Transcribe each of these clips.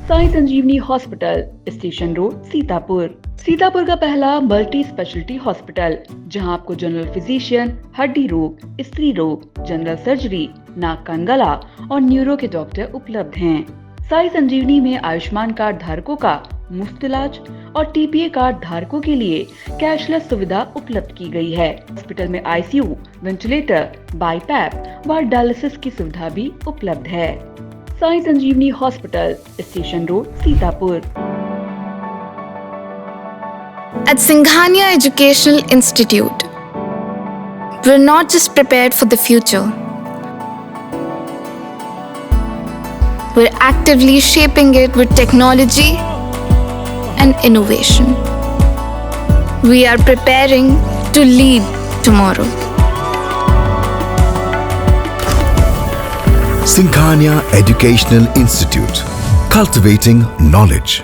Sai Sanjeevani hospital, station road, Sitapur. Sitapur का पहला multi speciality hospital, जहां आपको जनरल फिजिशियन, हड्डी रोग, स्त्री रोग, जनरल सर्जरी, नाक कान गला और न्यूरो के डॉक्टर उपलब्ध हैं। साई संजीवनी में आयुष्मान कार्ड धारकों का मुफ्त इलाज और टीपीए कार्ड धारकों के लिए कैशलेस सुविधा उपलब्ध की गई है। हॉस्पिटल में आईसीयू, वेंटिलेटर, बाईपैप व डायलिसिस की सुविधा भी उपलब्ध है। Sai Sanjeevani hospital, station road, Sitapur. At Singhania Educational Institute, we're not just prepared for the future, we're actively shaping it with technology and innovation. We are preparing to lead tomorrow. Singhania Educational Institute, cultivating knowledge.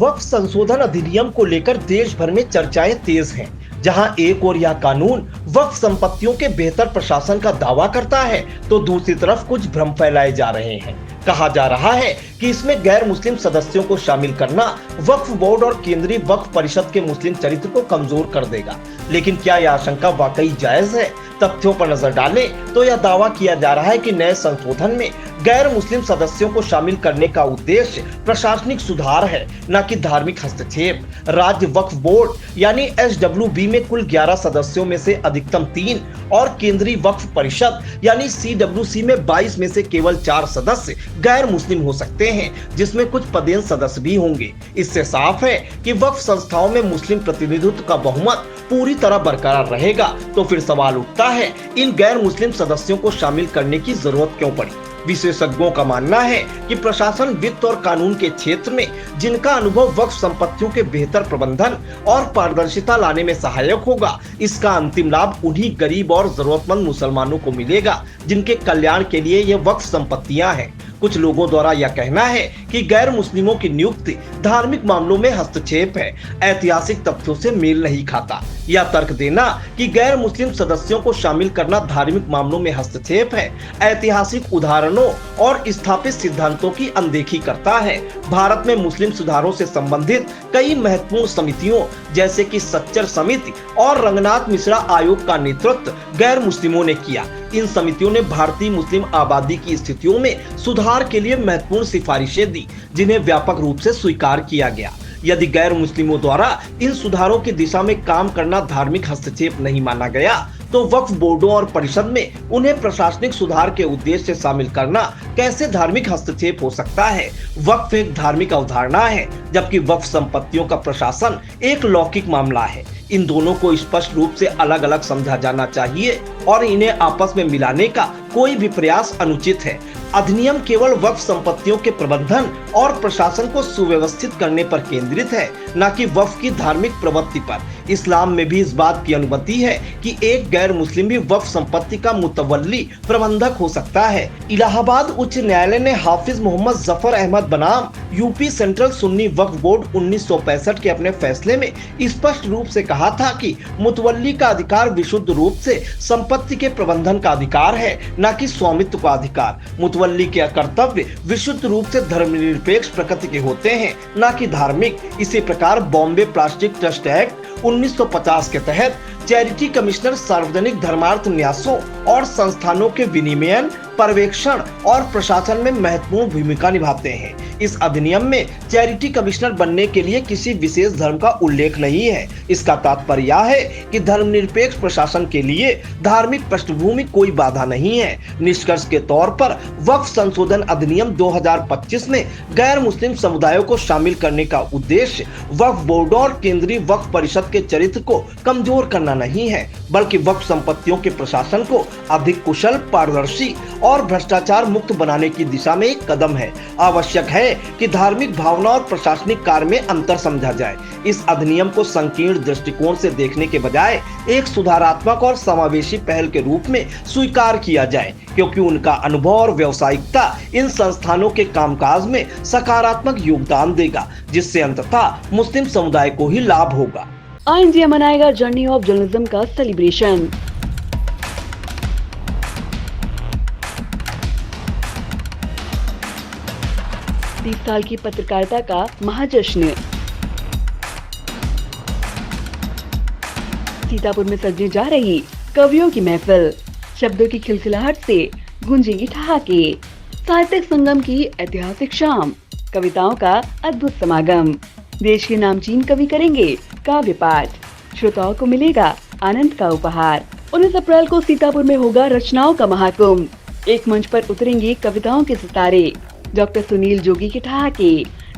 वक्फ संशोधन अधिनियम को लेकर देश भर में चर्चाएं तेज हैं। जहां एक ओर यह कानून वक्फ संपत्तियों के बेहतर प्रशासन का दावा करता है, तो दूसरी तरफ कुछ भ्रम फैलाए जा रहे हैं। कहा जा रहा है कि इसमें गैर मुस्लिम सदस्यों को शामिल करना वक्फ बोर्ड और केंद्रीय वक्फ परिषद के मुस्लिम चरित्र को कमजोर कर देगा। लेकिन क्या यह आशंका वाकई जायज है? तथ्यों पर नजर डालें तो यह दावा किया जा रहा है कि नए संशोधन में गैर मुस्लिम सदस्यों को शामिल करने का उद्देश्य प्रशासनिक सुधार है, न कि धार्मिक हस्तक्षेप। राज्य वक्फ बोर्ड यानी एसडब्ल्यूबी में कुल 11 सदस्यों में से अधिकतम 3 और केंद्रीय वक्फ परिषद यानी सीडब्ल्यूसी में 22 में से केवल 4 सदस्य गैर मुस्लिम हो सकते हैं, जिसमें कुछ पदेन सदस्य भी होंगे। इससे साफ है कि वक्फ संस्थाओं में मुस्लिम प्रतिनिधित्व का बहुमत पूरी तरह बरकरार रहेगा। तो फिर सवाल उठता है, इन गैर मुस्लिम सदस्यों को शामिल करने की जरूरत क्यों पड़ी? विशेषज्ञों का मानना है कि प्रशासन, वित्त और कानून के क्षेत्र में जिनका अनुभव वक्फ संपत्तियों के बेहतर प्रबंधन और पारदर्शिता लाने में सहायक होगा, इसका अंतिम लाभ उन्हीं गरीब और जरूरतमंद मुसलमानों को मिलेगा जिनके कल्याण के लिए ये वक्फ संपत्तियां हैं। कुछ लोगों द्वारा यह कहना है कि गैर मुस्लिमों की नियुक्ति धार्मिक मामलों में हस्तक्षेप है, ऐतिहासिक तथ्यों से मेल नहीं खाता। यह तर्क देना कि गैर मुस्लिम सदस्यों को शामिल करना धार्मिक मामलों में हस्तक्षेप है, ऐतिहासिक उदाहरणों और स्थापित सिद्धांतों की अनदेखी करता है। भारत में मुस्लिम सुधारों से संबंधित कई महत्वपूर्ण समितियों जैसे कि सच्चर समिति और रंगनाथ मिश्रा आयोग का नेतृत्व गैर मुस्लिमों ने किया। इन समितियों ने भारतीय मुस्लिम आबादी की स्थितियों में सुधार के लिए महत्वपूर्ण सिफारिशें दी, जिन्हें व्यापक रूप से स्वीकार किया गया। यदि गैर मुस्लिमों द्वारा इन सुधारों की दिशा में काम करना धार्मिक हस्तक्षेप नहीं माना गया, तो वक्फ बोर्डों और परिषद में उन्हें प्रशासनिक सुधार के उद्देश्य से शामिल करना कैसे धार्मिक हस्तक्षेप हो सकता है? वक्फ एक धार्मिक अवधारणा है, जबकि वक्फ संपत्तियों का प्रशासन एक लौकिक मामला है। इन दोनों को स्पष्ट रूप से अलग अलग समझा जाना चाहिए और इन्हें आपस में मिलाने का कोई भी प्रयास अनुचित है। अधिनियम केवल वक्फ संपत्तियों के प्रबंधन और प्रशासन को सुव्यवस्थित करने पर केंद्रित है, न कि वक्फ की धार्मिक प्रवृत्ति पर। इस्लाम में भी इस बात की अनुमति है कि एक गैर मुस्लिम भी वक्फ संपत्ति का मुतवल्ली प्रबंधक हो सकता है। इलाहाबाद उच्च न्यायालय ने हाफिज मोहम्मद जफर अहमद बनाम यूपी सेंट्रल सुन्नी वक्फ बोर्ड 1965 के अपने फैसले में स्पष्ट रूप से कहा था कि मुतवल्ली का अधिकार विशुद्ध रूप से संपत्ति के प्रबंधन का अधिकार है, न कि स्वामित्व का अधिकार। मुतवल्ली के कर्तव्य विशुद्ध रूप से धर्मनिरपेक्ष प्रकृति के होते हैं, न कि धार्मिक। इसी प्रकार बॉम्बे प्लास्टिक ट्रस्ट एक्ट 1950 के तहत चैरिटी कमिश्नर सार्वजनिक धर्मार्थ न्यासों और संस्थानों के विनियमन, पर्यवेक्षण और प्रशासन में महत्वपूर्ण भूमिका निभाते हैं। इस अधिनियम में चैरिटी कमिश्नर बनने के लिए किसी विशेष धर्म का उल्लेख नहीं है। इसका तात्पर्य यह है कि धर्मनिरपेक्ष प्रशासन के लिए धार्मिक पृष्ठभूमि कोई बाधा नहीं है। निष्कर्ष के तौर पर वक्फ संशोधन अधिनियम 2025 में गैर मुस्लिम समुदायों को शामिल करने का उद्देश्य वक्फ बोर्डों और केंद्रीय वक्फ परिषद के चरित्र को कमजोर करना नहीं है, बल्कि वक्फ संपत्तियों के प्रशासन को अधिक कुशल, पारदर्शी और भ्रष्टाचार मुक्त बनाने की दिशा में एक कदम है। आवश्यक है कि धार्मिक भावना और प्रशासनिक कार्य में अंतर समझा जाए। इस अधिनियम को संकीर्ण दृष्टिकोण से देखने के बजाय एक सुधारात्मक और समावेशी पहल के रूप में स्वीकार किया जाए, क्योंकि उनका अनुभव और व्यावसायिकता इन संस्थानों के कामकाज में सकारात्मक योगदान देगा, जिससे अंततः मुस्लिम समुदाय को ही लाभ होगा। इंडिया मनाएगा जर्नी ऑफ जर्नलिज्म का सेलिब्रेशन। 35 साल की पत्रकारिता का महाजश्न। सीतापुर में सजने जा रही कवियों की महफिल, शब्दों की खिलखिलाहट से गूंजेंगी ठहाके। साहित्यिक संगम की ऐतिहासिक शाम, कविताओं का अद्भुत समागम। देश के नामचीन कवि करेंगे काव्य पाठ, श्रोताओं को मिलेगा आनंद का उपहार। 19 अप्रैल को सीतापुर में होगा रचनाओं का महाकुंभ। एक मंच पर उतरेंगे कविताओं के सितारे, डॉक्टर सुनील जोगी के ठहाके,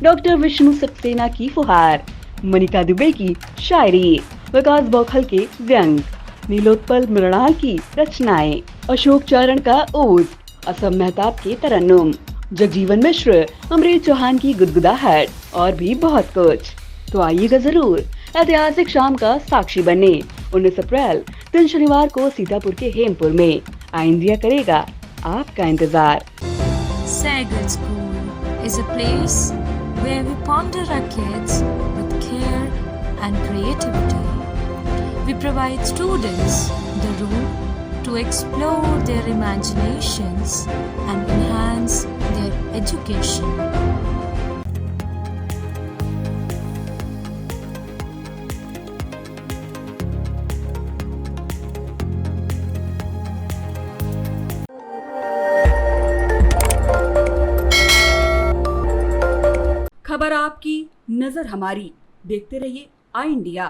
डॉक्टर विष्णु सक्सेना की फुहार, मनिका दुबे की शायरी, विकास बौखल के व्यंग, नीलोत्पल मृणाल की रचनाएं, अशोक चारण का ओज, असम मेहताब के तरन्नुम, जगजीवन मिश्र, अमरीश चौहान की गुदगुदाहट और भी बहुत कुछ। तो आइएगा जरूर ऐतिहासिक शाम का साक्षी बनने। 19 अप्रैल दिन शनिवार को सीतापुर के हेमपुर में इंडिया करेगा आपका इंतजार। Sagal School is a place where we ponder our kids with care and creativity. We provide students the room to explore their imaginations and enhance their education. खबर आपकी, नजर हमारी। देखते रहिए आई इंडिया।